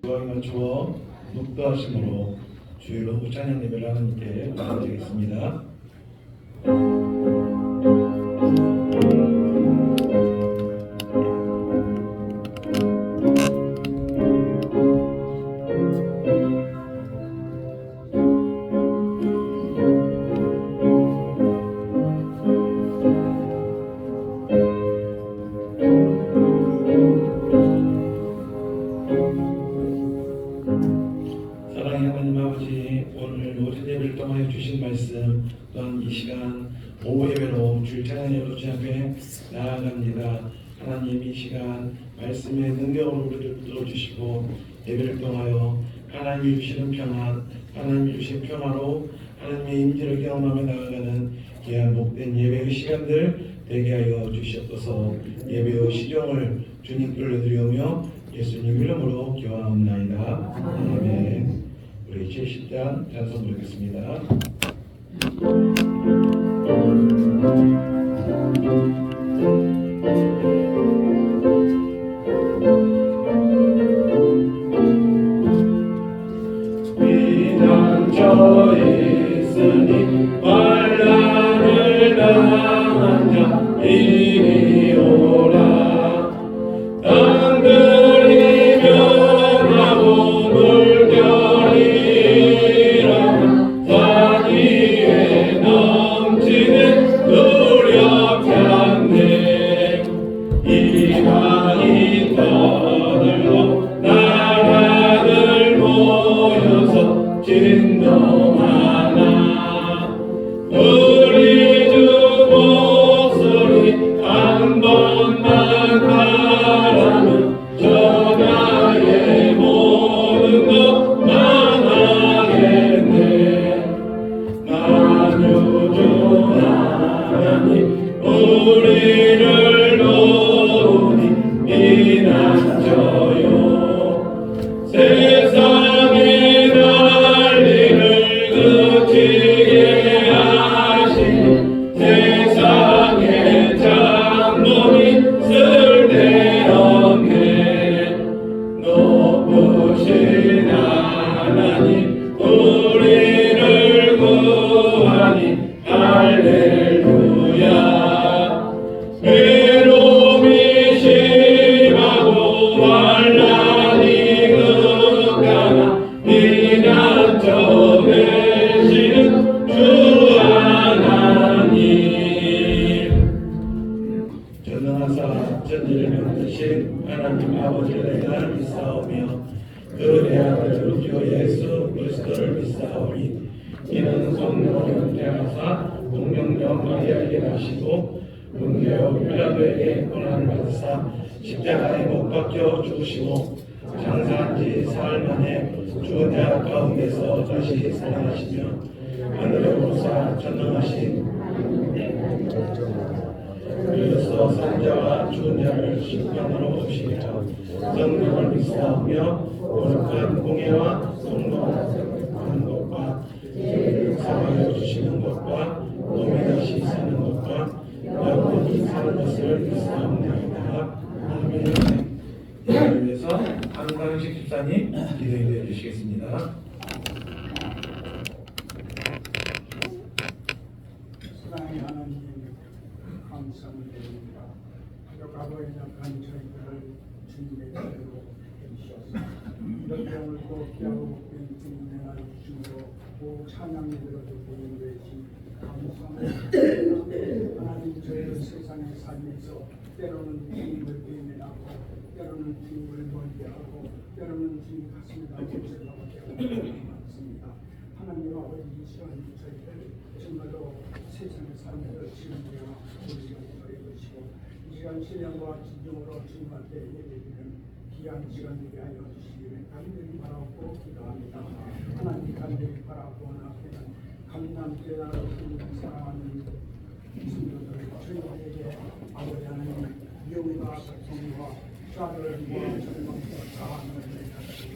기도하기 맞추어 묵도하심으로 주일로 후 찬양 예배를 하나님께 드리겠습니다. 사랑의 하나님 아버지, 오늘 모든 예배를 통하여 주신 말씀 또한 이 시간 오후 예배로 주일 찬양 예배로 주 앞에 나아갑니다. 하나님 이 시간 말씀의 능력으로 우리를 붙들어주시고 예배를 통하여 하나님이 주시는 평안, 하나님이 주신 평화로 하나님의 임재를 경험하며 나아가는 귀한 복된 예배의 시간들 되게 하여 주시옵소서. 예배의 시종을 주님께 올려드리오며 예수님 이름으로 기원하옵나이다. 아멘. 우리 제10장 찬송 부르겠습니다. 비난처 있으니 환난을 당한 자 이리 오라. 땅들이 변하고 물결이라 산 위에 넘치는 노력하네. 이방이 떠들고 나라들 모여서 진동하나. 우리 주 목소리 한 번만 바라면 전하의 모든 것 망하겠네. 만유주 하나님 우리를 도우니 비난져요. 세상의 난리를 그치게 하시니 세상의 장롱이 쓸데없네. 높으신 하나님 우리를 구하니 할렐루야. 외로움이 심하고 환난이 극하나 비난처 되시는 주 하나님. 전능하사 전지를 만드신 하나님 아버지를 내가 믿사오며 그의 아들 주 예수 그리스도를 믿사오니 이는 성령으로 잉태하사 동정녀 마리아에게 나시고 문교 빌라도에게 고난을 받으사 십자가에 못 박혀 죽으시고 장사한 지 사흘 만에 죽은 자 가운데서 다시 살아나시며 하늘에 오르사 전능하신 그리스도 산자와 죽은 자를 심판하러 오시리라. 성령을 믿사오며 거룩한 공예와 성도하는 것과 죄를 사하여 주시는 것과 몸에 다시 사는 것과 영원히 사는 것을 믿사옵나이다. 아멘. 이를 위해서 한강식 집사님 기도해 주시겠습니다. 사랑의 하나님 감사를 드립니다. 가족하고 연약한 저희들을 주님의 뜻대로 해주셔서 이런 병을 또 피하고 복된 주님의 날 주심으로 또 찬양 예배로 듣고 있는 것이 감사합니다. 하나님 저희를 세상의 삶에서 때로는 주님을 외면하고 때로는 주님을 멀리하고 때로는 주님 가슴에 담고 생각하고 많습니다. 하나님 아버지 이 시간 저희들 정말로 세상의 삶에서 지금되어 우리가 기도해 주시고 이 시간 신령과 진정으로 주님한테 예배드리는 귀한 시간 되게 하여 주시기를 간절히 바라고 기도합니다. 하나님 간절히 바라고 나아가는 감남 깨달아 주님을 사랑하는 성도들 저희에게 아버지 하나님 영과 성과 자들을 모아 절망과 자한을 내가시고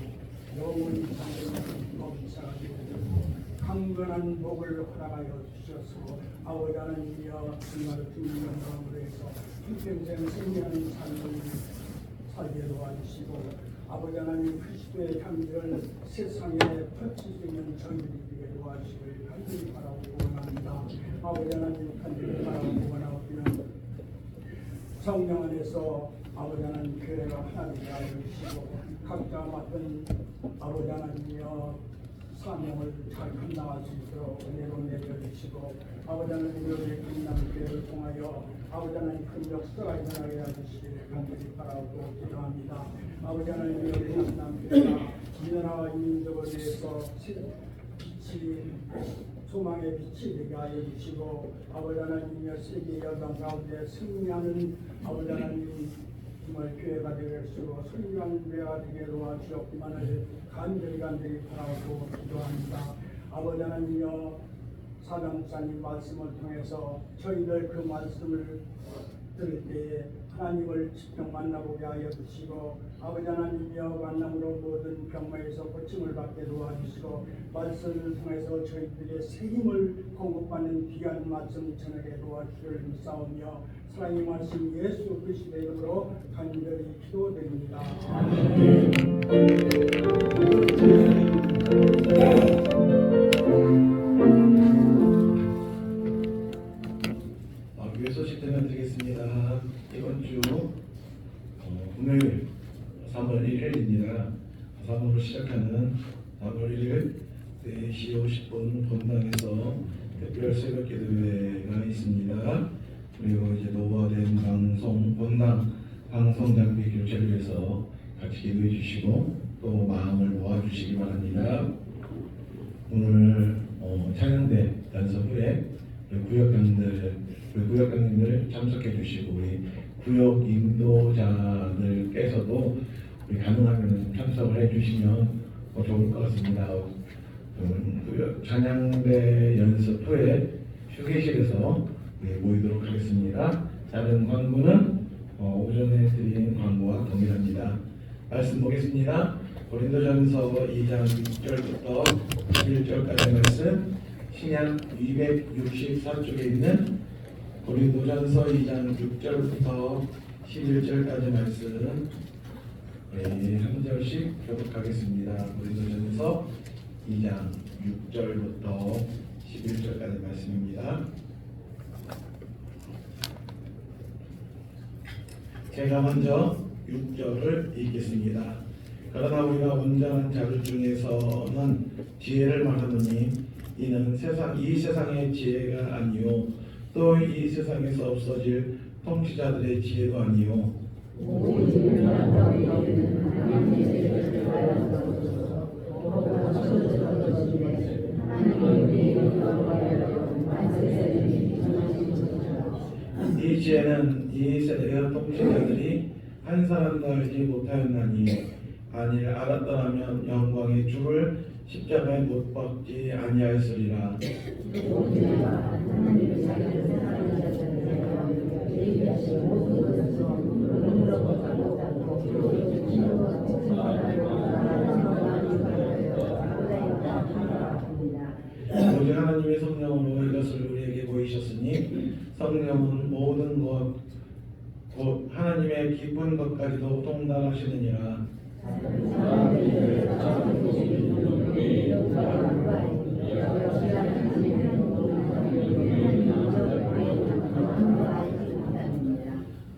영원히 살아가는 범사가 되고 강건한 복을 허락하여 주셔서 아버지 하나님이여 정말 주님의 영광으로 해서 평생 승리하는 삶을 살게 도와주시고 아버지 하나님 그리스도의 향기를 세상에 펼칠 수 있는 저희들이 되게 도와주시길 간절히 바라고 원합니다. 아버지 하나님 간절히 바라고 원하옵기는 성령 안에서 아버지 하나님 교회가 하나님을 알려주시고 각자 맡은 아버지 하나님이여 사명을 잘 감당할 수 있도록 은혜로 내려주시고 아버지 하나님 여기에 금남교회를 통하여 아버지 하나님 큰 역사가 일어나게 해주시기를 간절히 바라고 기도합니다. 아버지 하나님 여기 금남교회가 이 나라와 이 민족을 위해서 빛이 소망의 빛이 되게 하여 주시고 아버지 하나님이여 세계 여당 가운데 승리하는 아버지 하나님 정말 교회가 되겠으고 승리하는 교회가 되게 도와주옵기만을 간절히 바라고 기도합니다. 아버지 하나님이여 사장목사님 말씀을 통해서 저희들 그 말씀을 들을 때에 하나님을 직접 만나보게 하여 주시고 아버지 하나님이여 만남으로 모든 병마에서 고침을 받게 도와주시고 말씀을 통해서 저희들의 새 힘을 공급받는 귀한 말씀 전하게 도와주시를 믿사오며 사랑의 말씀 예수 그리스도의 이름으로 간절히 기도드립니다. 교회 소식 전해드리겠습니다. 이번 주 금요일 3월 1일입니다. 3월을 시작하는 3월 1일 4시 50분 본당에서 특별 새벽 기도회가 있습니다. 그리고 이제 노후화된 방송 본당 방송 장비 교체를 위해서 같이 기도해 주시고 또 마음을 모아주시기 바랍니다. 오늘 찬양대 연습 후에 구역장님들 참석해 주시고 우리 구역 인도자들께서도 우리 가능하면 참석을 해주시면 좋을 것 같습니다. 구역 찬양대 연습 후에 휴게실에서 모이도록 하겠습니다. 다른 광고는 오전에 드린 광고와 동일합니다. 말씀 보겠습니다. 고린도전서 2장 6절부터 11절까지 말씀, 신약 264쪽에 있는 고린도전서 2장 6절부터 11절까지 말씀 한 절씩 교독하겠습니다. 고린도전서 2장 6절부터 11절까지 말씀입니다. 제가 먼저 6절을 읽겠습니다. 그러나 우리가 온전한 자들 중에서는 지혜를 말하노니 이는 이 세상의 지혜가 아니요 또 이 세상에서 없어질 통치자들의 지혜도 아니요 이 지혜는 이 세대의 통치자들이 한 사람도 알지 못하였나니 만일 알았더라면 영광의 주를 십자가에 못 박지 아니하였으리라. 오직 하나님의 성령으로 이것을 우리에게 보이셨으니 성령은 모든 것 곧 하나님의 깊은 것까지도 통달하시느니라.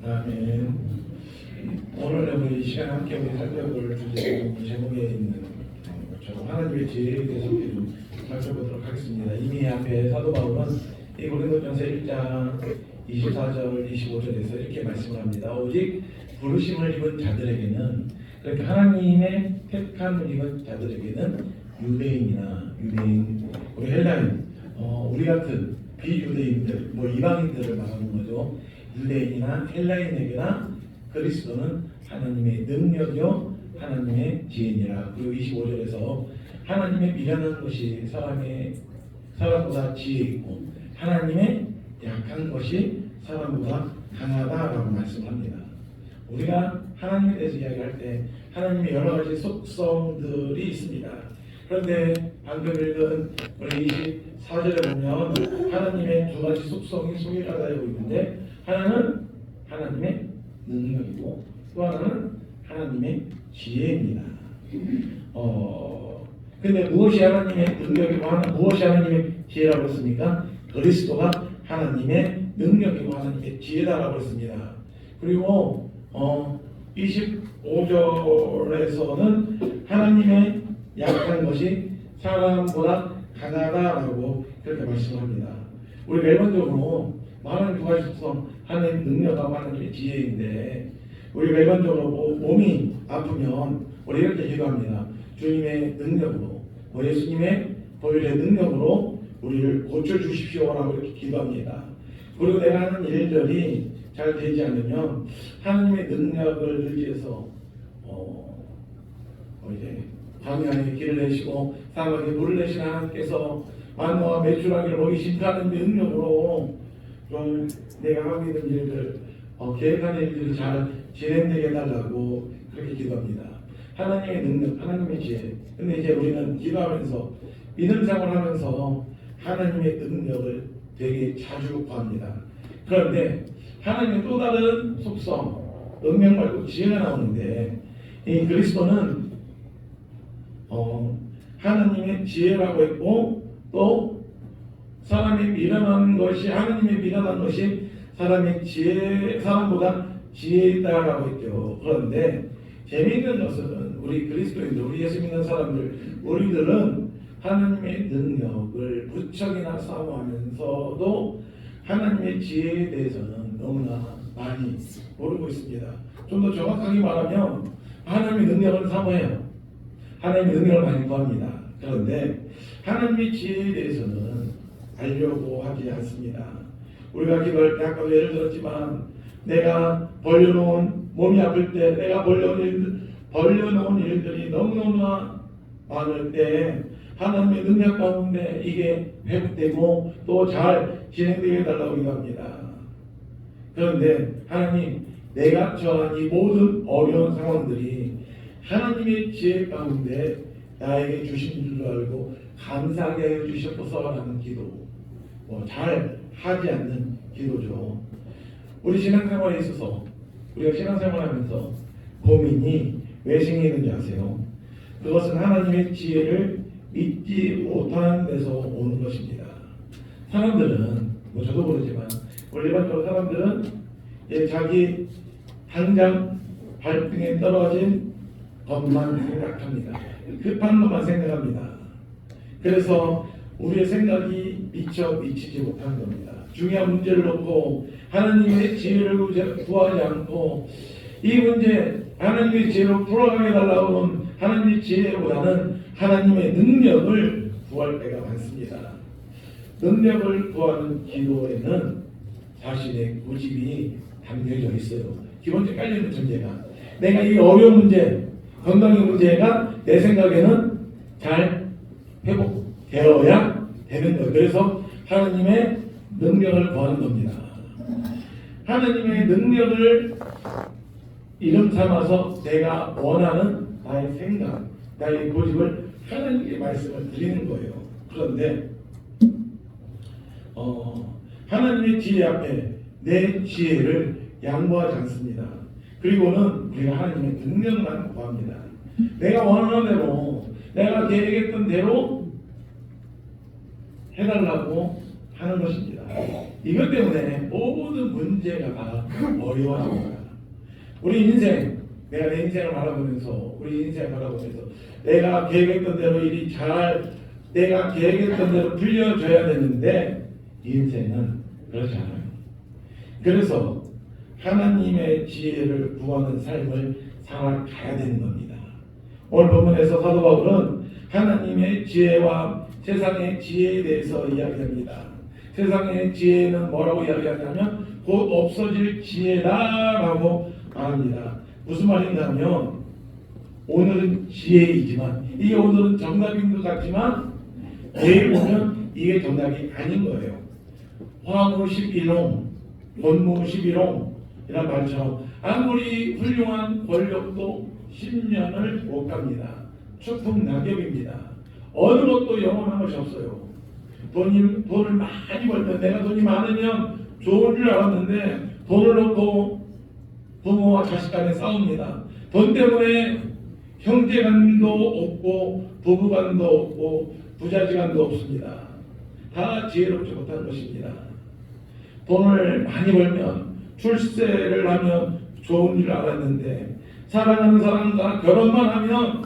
아멘. 오늘 우리 이 시간 함께 우리 살펴볼 주제 제목에 있는 하나님의 지혜에 대해서 좀 살펴보도록 하겠습니다. 이미 앞에 사도 바울은 이 고린도전서 1장 24절 25절에서 이렇게 말씀을 합니다. 오직 부르심을 입은 자들에게는, 그러니까 하나님의 택함을 입은 자들에게는 유대인, 우리 헬라인, 우리 같은 비유대인들, 이방인들을 말하는 거죠. 유대인이나 헬라인에게나 그리스도는 하나님의 능력이요 하나님의 지혜니라. 그리고 25절에서 하나님의 미련한 것이 사람보다 지혜 있고 하나님의 약한 것이 사람보다 강하다라고 말씀합니다. 우리가 하나님에 대해서 이야기할 때 하나님의 여러 가지 속성들이 있습니다. 그런데 방금 읽은 우리 24절에 보면 하나님의 두 가지 속성이 소개가 되고 있는데, 하나는 하나님의 능력이고 또 하나는 하나님의 지혜입니다. 근데 무엇이 하나님의 능력이고 무엇이 하나님의 지혜라고 했습니까? 그리스도가 하나님의 능력이고 하나님의 지혜다라고 했습니다. 그리고 25절에서는 하나님의 약한 것이 사람보다 강하다라고 그렇게 말씀합니다. 우리 일반적으로 많은 두 가지 속성, 하나님의 능력하고 하나님의 지혜인데 우리 일반적으로 몸이 아프면 우리 이렇게 기도합니다. 주님의 능력으로, 예수님의 보혈의 능력으로 우리를 고쳐주십시오라고 이렇게 기도합니다. 그리고 내가 하는 일들이 잘 되지 않으면 하나님의 능력을 의지해서 이제 광야에 길을 내시고 사막에 물을 내신 하나님께서 만나와 매출하기를 먹이 심사하는 능력으로 좀 내가 하고 있는 일들, 계획하는 일들이 잘 진행되게 해달라고 그렇게 기도합니다. 하나님의 능력, 하나님의 지혜. 근데 이제 우리는 기도하면서 믿음 생활하면서 하나님의 능력을 되게 자주 구합니다. 그런데 하나님의 또 다른 속성, 능력 말고 지혜가 나오는데 이 그리스도는 하나님의 지혜라고 했고 또 사람이 미련한 것이 하나님의 미련한 것이 사람보다 지혜 있다라고 했죠. 그런데 재미있는 것은 우리 그리스도인들, 우리 예수 믿는 사람들, 우리들은 하나님의 능력을 무척이나 사모하면서도 하나님의 지혜에 대해서는 너무나 많이 모르고 있습니다. 좀 더 정확하게 말하면 하나님의 능력을 사모해요. 하나님의 능력을 많이 구합니다. 그런데 하나님의 지혜에 대해서는 알려고 하지 않습니다. 우리가 기도할 때 아까도 예를 들었지만 내가 벌려놓은 몸이 아플 때 내가 벌려놓은 일들이 너무너무나 많을 때 하나님의 능력 가운데 이게 회복되고 또 잘 진행되게 해달라고 기도합니다. 그런데 하나님, 내가 처한 이 모든 어려운 상황들이 하나님의 지혜 가운데 나에게 주신 줄 알고 감사하게 해 주셨소서라는 기도, 잘 하지 않는 기도죠. 우리 신앙생활에 있어서 우리가 신앙생활하면서 고민이 왜 생기는지 아세요? 그것은 하나님의 지혜를 믿지 못하는 데서 오는 것입니다. 사람들은 저도 모르지만 우리 일반적으로 사람들은 자기 당장 발등에 떨어진 것만 생각합니다. 급한 것만 생각합니다. 그래서 우리의 생각이 미처 미치지 못하는 겁니다. 중요한 문제를 놓고 하나님의 지혜를 구하지 않고 이 문제 하나님의 지혜로 풀어가게 달라고 하는 하나님의 지혜보다는 하나님의 능력을 구할 때가 많습니다. 능력을 구하는 기도에는 자신의 고집이 담겨져 있어요. 기본적으로 깔려있는 전제가 내가 이 어려운 문제, 건강의 문제가 내 생각에는 잘 회복되어야 되는 거예요. 그래서 하나님의 능력을 구하는 겁니다. 하나님의 능력을 이름 삼아서 내가 원하는 나의 생각, 나의 고집을 하나님께 말씀을 드리는 거예요. 그런데 하나님의 지혜 앞에 내 지혜를 양보하지 않습니다. 그리고는 우리가 하나님의 능력만 구합니다. 내가 원하는 대로, 내가 계획했던 대로 해달라고 하는 것입니다. 이것 때문에 모든 문제가 다 어려워집니다. 우리 인생, 내가 내 인생을 바라보면서, 우리 인생을 바라보면서 내가 계획했던 대로 일이 내가 계획했던 대로 풀려져야 되는데 인생은 그렇지 않아요. 그래서 하나님의 지혜를 구하는 삶을 살아가야 되는 겁니다. 오늘 본문에서 사도 바울은 하나님의 지혜와 세상의 지혜에 대해서 이야기합니다. 세상의 지혜는 뭐라고 이야기하냐면 곧 없어질 지혜다라고 말합니다. 무슨 말인가 하면 오늘은 지혜이지만 이게 오늘은 정답인 것 같지만 내일 보면 이게 정답이 아닌 거예요. 화무 11롱, 본무 11롱 이란 말처럼 아무리 훌륭한 권력도 10년을 못 갑니다. 추풍 낙엽입니다. 어느 것도 영원한 것이 없어요. 돈을 많이 벌면 내가 돈이 많으면 좋은 줄 알았는데 돈을 놓고 부모와 자식 간에 싸웁니다. 돈 때문에 형제간도 없고 부부간도 없고 부자지간도 없습니다. 다 지혜롭지 못한 것입니다. 돈을 많이 벌면 출세를 하면 좋은 줄 알았는데 사랑하는 사람과 결혼만 하면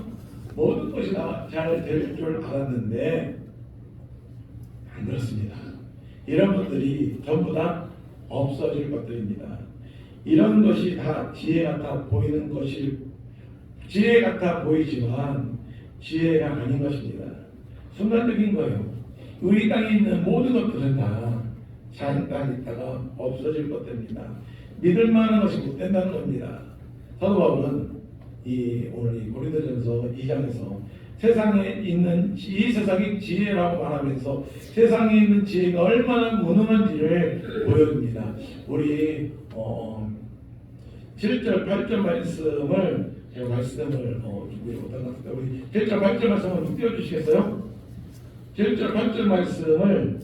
모든 것이 다 잘 될 줄 알았는데 안 그렇습니다. 이런 것들이 전부 다 없어질 것들입니다. 이런 것이 다 지혜 같아 보이는 것이 지혜 같아 보이지만 지혜가 아닌 것입니다. 순간적인 거예요. 우리 땅에 있는 모든 것들은 다 잠깐 있다가 없어질 것들입니다. 믿을 만한 것이 못 된다는 겁니다. 사도 바울은 오늘 이 고린도전서 2장에서 세상에 있는 이 세상의 지혜라고 말하면서 세상에 있는 지혜가 얼마나 무능한지를 보여줍니다. 우리 7절 8절 말씀을 제가 말씀을 준비를 못한것 같아요. 우리 7절 8절 말씀을 좀 띄워주시겠어요? 7절 8절 말씀을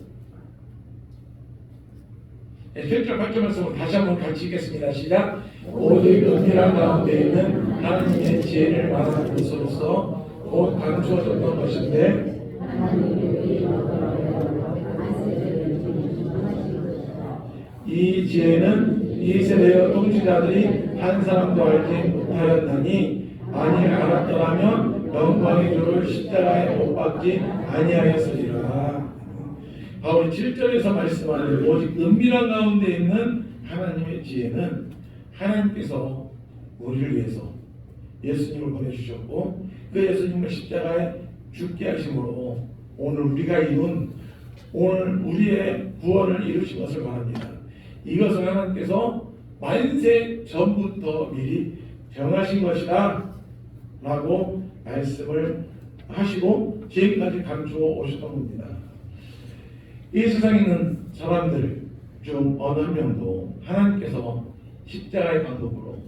7절 8절 말씀을 다시 한번 같이 읽겠습니다. 시작. 오직 은밀한 가운데 있는 하나님의 지혜를 말하는 것으로서 곧 감추어졌던 것인데 이 지혜는 이 세대의 통치자들이 한 사람도 알지 못하였나니 만일 알았더라면 영광의 주를 십자가에 못 박지 아니하였으리라. 바울이 7절에서 말씀하는 오직 은밀한 가운데 있는 하나님의 지혜는 하나님께서 우리를 위해서 예수님을 보내주셨고 그 예수님을 십자가에 죽게 하심으로 오늘 우리가 이룬 오늘 우리의 구원을 이루신 것을 말합니다. 이것을 하나님께서 만세 전부터 미리 정하신 것이다 라고 말씀을 하시고 지금까지 감추어 오셨던 겁니다. 이 세상에 있는 사람들 중 어느 한 명도 하나님께서 십자가의 방법으로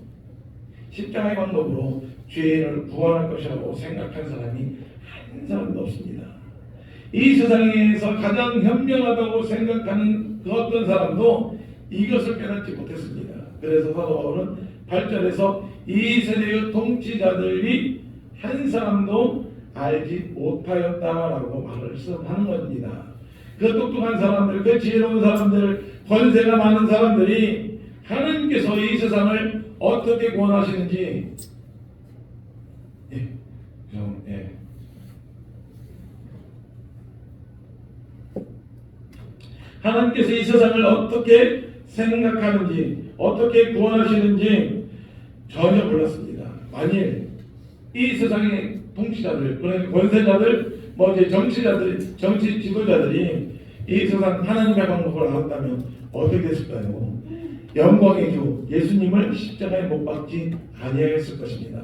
죄인을 구원할 것이라고 생각한 사람이 한 사람도 없습니다. 이 세상에서 가장 현명하다고 생각하는 그 어떤 사람도 이것을 깨닫지 못했습니다. 그래서 사도 바울은 8절에서 이 세대의 통치자들이 한 사람도 알지 못하였다라고 말을 하는 겁니다. 그 똑똑한 사람들, 그 지혜로운 사람들, 권세가 많은 사람들이 하나님께서 이 세상을 어떻게 구원하시는지 하나님께서 이 세상을 어떻게 생각하는지 어떻게 구원하시는지 전혀 몰랐습니다. 만일 이 세상의 통치자들, 그러니까 권세자들, 이제 정치자들, 정치 지도자들이 이 세상 하나님의 방법을 알았다면 어떻게 됐을까요? 영광의 주 예수님을 십자가에 못 박지 아니하였을 것입니다.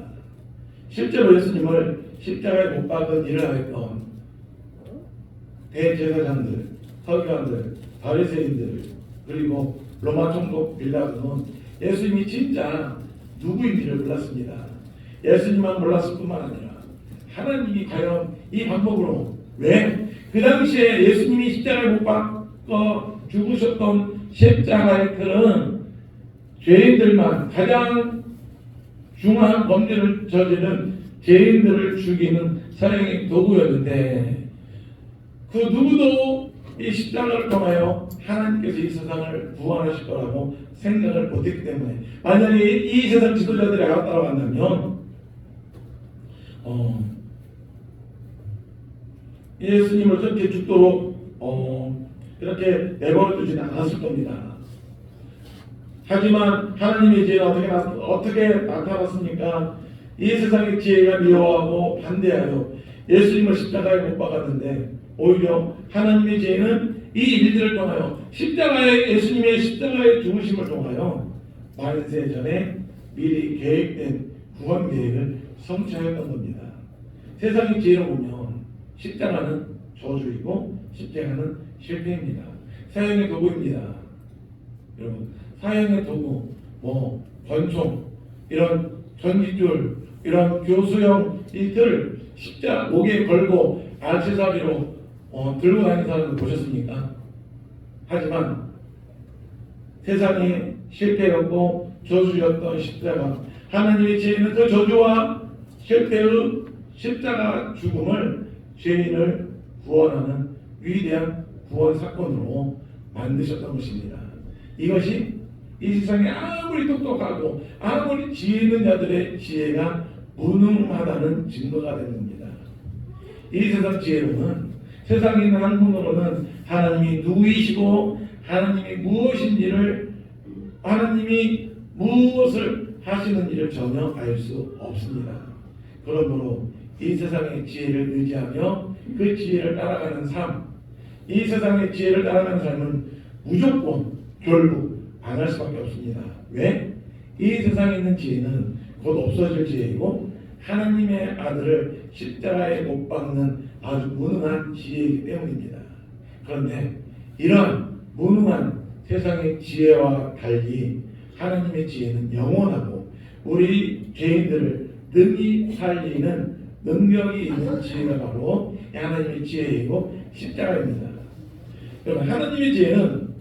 실제로 예수님을 십자가에 못 박은 일을 하였던 대제사장들, 서기관들, 바리새인들 그리고 로마 총독 빌라도는 예수님이 진짜 누구인지를 몰랐습니다. 예수님만 몰랐을 뿐만 아니라 하나님이 과연 이 방법으로 왜 그 당시에 예수님이 십자가에 못 박아 죽으셨던 십자가의 틀은 죄인들만 가장 중한 범죄를 저지른 죄인들을 죽이는 사형의 도구였는데 그 누구도 이 십자가를 통하여 하나님께서 이 세상을 구원하실 거라고 생각을 못했기 때문에 만약에 이 세상 지도자들이 알았다고 한다면 예수님을 저렇게 죽도록 이렇게 내버려 두지는 않았을 겁니다. 하지만 하나님의 지혜는 어떻게 나타났습니까? 이 세상의 지혜가 미워하고 반대하여 예수님을 십자가에 못 박았는데 오히려 하나님의 지혜는 이 일들을 통하여 예수님의 십자가의 죽으심을 통하여 만세 전에 미리 계획된 구원 계획을 성취하였던 겁니다. 세상의 지혜로 보면 십자가는 저주이고 십자가는 실패입니다. 사형의 도구입니다. 여러분, 사형의 도구, 권총, 이런 전깃줄, 이런 교수형 이틀 십자가 목에 걸고 알치사비로 들고 다니는 사람을 보셨습니까? 하지만 세상에 실패였고 저주였던 십자가, 하나님의 지혜는 그 저주와 실패의 십자가 죽음을 죄인을 구원하는 위대한 구원 사건으로 만드셨던 것입니다. 이것이 이 세상에 아무리 똑똑하고 아무리 지혜 있는 자들의 지혜가 무능하다는 증거가 되는 겁니다. 이 세상 지혜로는 세상에 있는 학문으로는 하나님이 누구이시고 하나님이 무엇인지를 하나님이 무엇을 하시는지를 전혀 알 수 없습니다. 그러므로 이 세상의 지혜를 의지하며 그 지혜를 따라가는 삶, 이 세상의 지혜를 따라가는 삶은 무조건 결국 망할 수밖에 없습니다. 왜? 이 세상에 있는 지혜는 곧 없어질 지혜이고 하나님의 아들을 십자가에 못 박는 아주 무능한 지혜이기 때문입니다. 그런데 이러한 무능한 세상의 지혜와 달리 하나님의 지혜는 영원하고 우리 개인들을 능히 살리는 능력이 있는 지혜가 바로 하나님의 지혜이고 십자가입니다. 여러분, 하나님의 지혜는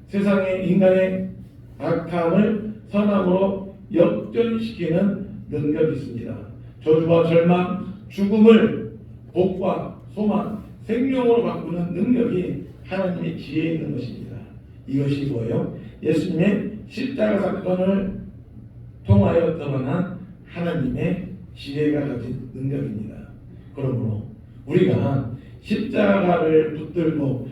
세상의 인간의 악함을 선함으로 역전시키는 능력이 있습니다. 저주와 절망, 죽음을 복과 소망, 생명으로 바꾸는 능력이 하나님의 지혜에 있는 것입니다. 이것이 뭐예요? 예수님의 십자가 사건을 통하여 드러난 하나님의 지혜가 가진 능력입니다. 그러므로 우리가 십자가를 붙들고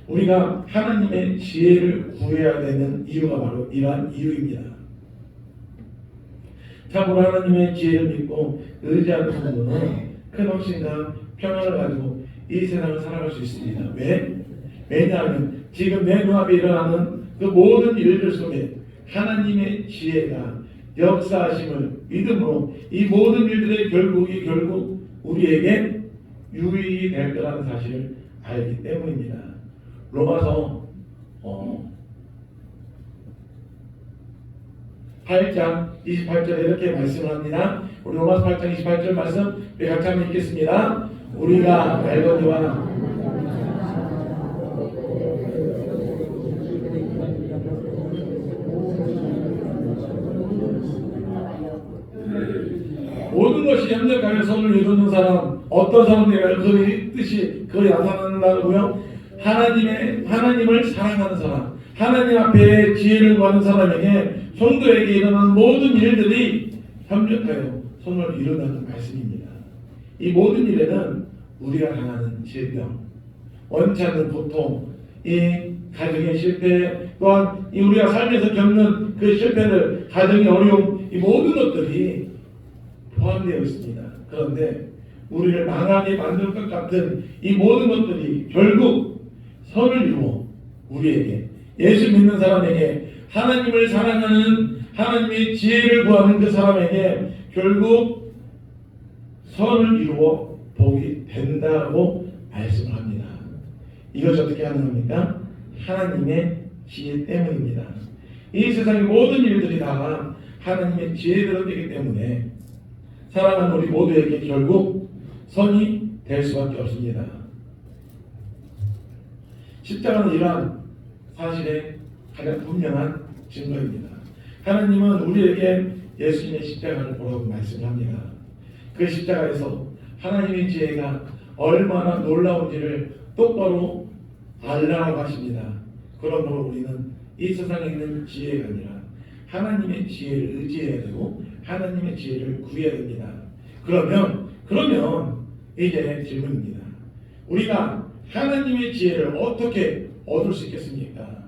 우리가 하나님의 지혜를 구해야 되는 이유가 바로 이러한 이유입니다. 참으로 하나님의 지혜를 믿고 의지하는 분은 큰 확신과 평안을 가지고 이 세상을 살아갈 수 있습니다. 왜? 왜냐하면 지금 내 눈앞에 일어나는 그 모든 일들 속에 하나님의 지혜가 역사하심을 믿음으로 이 모든 일들의 결국이 결국 우리에게 유익이 될 거라는 사실을 알기 때문입니다. 로마서 8장 28절에 이렇게 말씀을 합니다. 우리 로마서 8장 28절 말씀 우리 같이 한번 읽겠습니다. 우리가 알거니와 모든 것이 협력하여 선을 이루는 사람, 어떤 사람들이 그 뜻이 그 나타난다고요? 하나님을 사랑하는 사람, 하나님 앞에 지혜를 구하는 사람에게 성도에게 일어나는 모든 일들이 협력하여 선을 이룬다는 말씀입니다. 이 모든 일에는 우리가 당하는 질병, 원치 않는 고통, 이 가정의 실패, 또한 이 우리가 삶에서 겪는 그 실패를, 가정의 어려움, 이 모든 것들이 포함되어 있습니다. 그런데 우리를 망하게 만들 것 같은 이 모든 것들이 결국 선을 이루어 우리에게, 예수 믿는 사람에게, 하나님을 사랑하는 하나님의 지혜를 구하는 그 사람에게 결국 선을 이루어 복이 된다고 말씀을 합니다. 이것이 어떻게 가능합니까? 하나님의 지혜 때문입니다. 이 세상의 모든 일들이 다 하나님의 지혜대로 되기 때문에 사랑하는 우리 모두에게 결국 선이 될 수밖에 없습니다. 십자가는 이러한 사실의 가장 분명한 증거입니다. 하나님은 우리에게 예수님의 십자가를 보라고 말씀합니다. 그 십자가에서 하나님의 지혜가 얼마나 놀라운지를 똑바로 알라고 하십니다. 그러므로 우리는 이 세상에 있는 지혜가 아니라 하나님의 지혜를 의지해야 되고 하나님의 지혜를 구해야 됩니다. 그러면 이제 질문입니다. 우리가 하나님의 지혜를 어떻게 얻을 수 있겠습니까?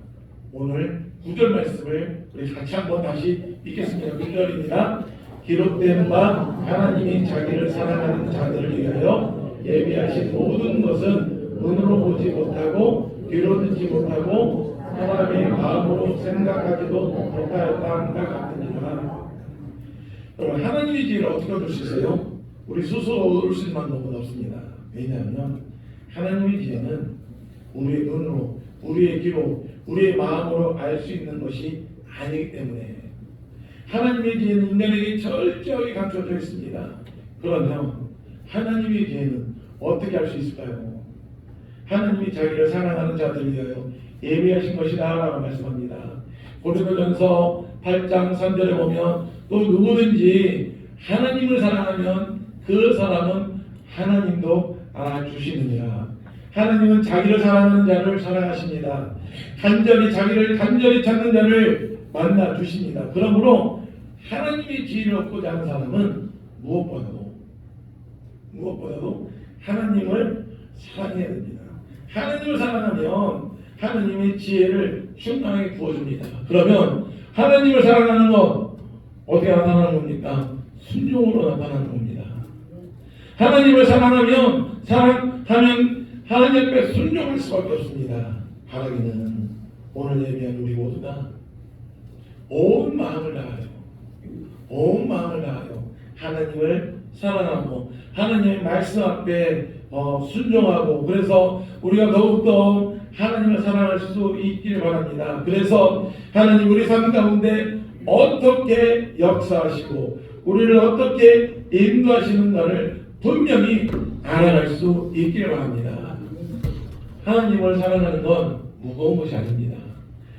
오늘 9절 말씀을 우리 같이 한번 다시 읽겠습니다. 9절입니다. 기록된 바 하나님이 자기를 사랑하는 자들을 위하여 예비하신 모든 것은 눈으로 보지 못하고 귀로 듣지 못하고 사람의 마음으로 생각하지도 못하였다는 것 같으니라. 여러분, 하나님의 지혜를 어떻게 얻을 수 있어요? 우리 스스로 얻을 수 있는 방법은 없습니다. 왜냐하면 하나님의 지혜는 우리의 눈으로, 우리의 귀로, 우리의 마음으로 알 수 있는 것이 아니기 때문에 하나님의 지혜는 인간에게 철저하게 감춰져 있습니다. 그러면 하나님의 지혜는 어떻게 할 수 있을까요? 하나님이 자기를 사랑하는 자들을 위하여 예비하신 것이다 라고 말씀합니다. 고린도전서 8장 3절에 보면 또 누구든지 하나님을 사랑하면 그 사람은 하나님도 알아주시느니라. 하나님은 자기를 사랑하는 자를 사랑하십니다. 자기를 간절히 찾는 자를 만나 주십니다. 그러므로 하나님의 지혜를 얻고자 하는 사람은 무엇보다도 하나님을 사랑해야 됩니다. 하나님을 사랑하면 하나님의 지혜를 충만하게 부어줍니다. 그러면 하나님을 사랑하는 것 어떻게 나타나는 겁니까? 순종으로 나타나는 겁니다. 하나님을 사랑하면 하나님 앞에 순종할 수밖에 없습니다. 바라기는 오늘 예배한 우리 모두가 온 마음을 다하여 하나님을 사랑하고 하나님의 말씀 앞에 순종하고, 그래서 우리가 더욱더 하나님을 사랑할 수 있기를 바랍니다. 그래서 하나님 우리 삶 가운데 어떻게 역사하시고 우리를 어떻게 인도하시는가를 분명히 알아갈 수 있기를 바랍니다. 하나님을 사랑하는 건 무거운 것이 아닙니다.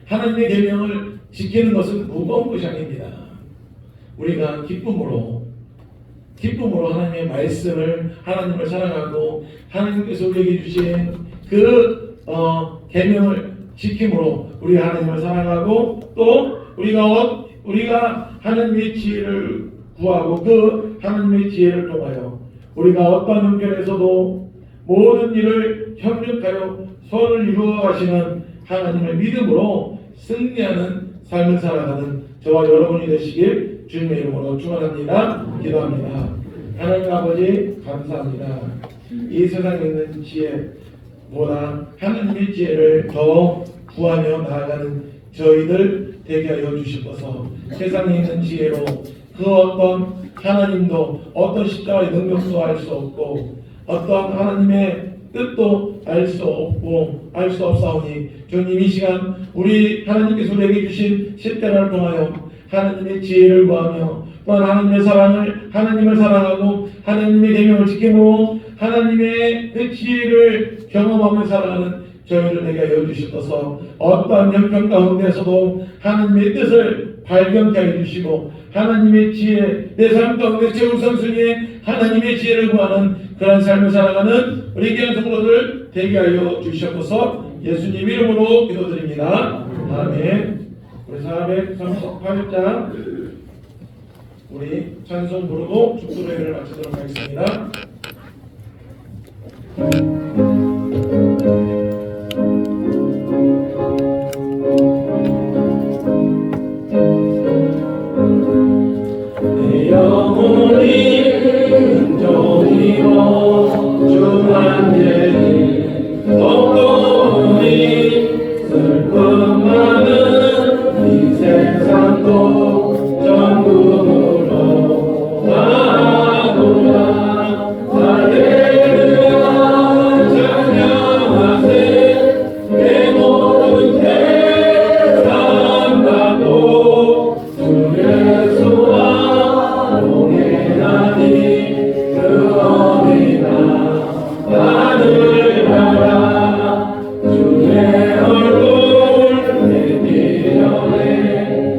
하나님의 계명을 지키는 것은 무거운 것이 아닙니다. 우리가 기쁨으로 하나님의 말씀을, 하나님을 사랑하고 하나님께서 우리에게 주신 그 계명을 지킴으로 우리 하나님을 사랑하고, 또 우리가 하나님의 지혜를 구하고 그 하나님의 지혜를 통하여 우리가 어떤 형편에서도 모든 일을 협력하여 선을 이루어 가시는 하나님을 믿음으로 승리하는 삶을 살아가는 저와 여러분이 되시길 주님의 이름으로 축원합니다. 기도합니다. 하나님 아버지 감사합니다. 이 세상에 있는 지혜보다 하나님의 지혜를 더 구하며 나아가는 저희들 되게 하여 주시옵소서. 세상에 있는 지혜로 그 어떤 하나님도 어떤 십자가의 능력도 알 수 없고 어떤 하나님의 뜻도 알 수 없사오니 주님 이 시간 우리 하나님께서 우리에게 주신 십자가를 통하여 하나님의 지혜를 구하며 또한 하나님을 사랑하고 하나님의 계명을 지킴으로 하나님의 그 지혜를 경험하며 살아가는 저희를 되게 하여 주시옵소서. 어떠한 형편 가운데서도 하나님의 뜻을 발견케 해 주시고 하나님의 지혜, 내 삶 가운데 최우선순위에 하나님의 지혜를 구하는 그런 삶을 살아가는 우리 귀한 성도들 되게 하여 주시옵소서. 예수님 이름으로 기도드립니다. 아멘. 우리 438장 우리 찬송 부르고 축도 예배를 마치도록 하겠습니다. 내 영혼이 은종이로 주만 죄니 속도니 슬픔 많은 이 세상도 전국으로 가노라. 할렐루야 찬양하세. 내 모든 죄삼가도 주 예수와 동행하니 그 어린아 하늘나라. 주의 얼굴 내 미련에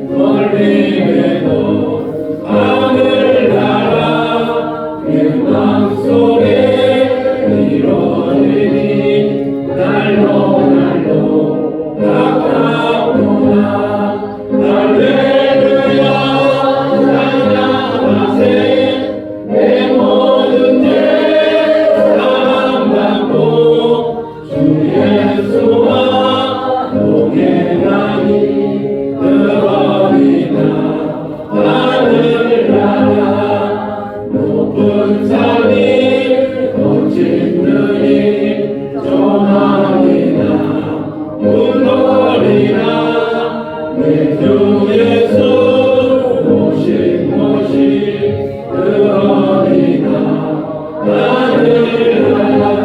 멀리에도 하늘나라. 내 맘속에 이루어지니 날로 가까우나. 할렐루야 찬양하세. 내 모든 죄 사함받고 주 예수와 동행하니 그 어린아 하늘나라. 높은 산이 거친 들이 조망이나 문거리나 내 주 예수 오신 곳이 그 어린아 하늘나라.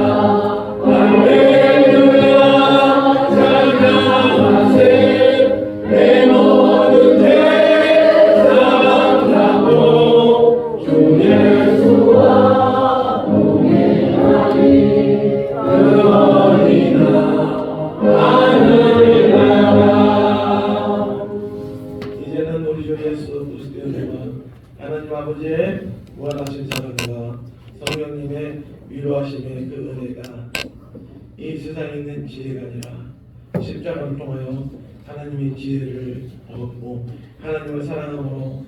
할렐루야 찬양하세. 내 모든 죄 사함받고 주 예수와 동행하니 사랑과 성령님의 위로하심의 그 은혜가 이 세상에 있는 지혜가 아니라 십자가를 통하여 하나님의 지혜를 얻고 하나님을 사랑함으로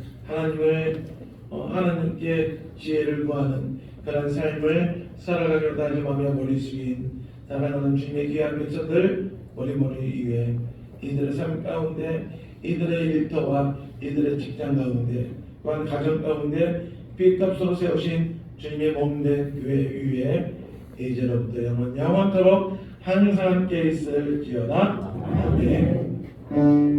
하나님께 지혜를 구하는 그런 삶을 살아가기로 다짐하며 머리 숙인 사랑하는 주님의 귀한 백성들 머리 위에 이들의 삶 가운데 이들의 일터와 이들의 직장 가운데 또한 가정 가운데 빚값으로 세우신 주님의 몸된 교회 위에 이제로부터 영원토록 항상 함께 있을지어다. 아멘.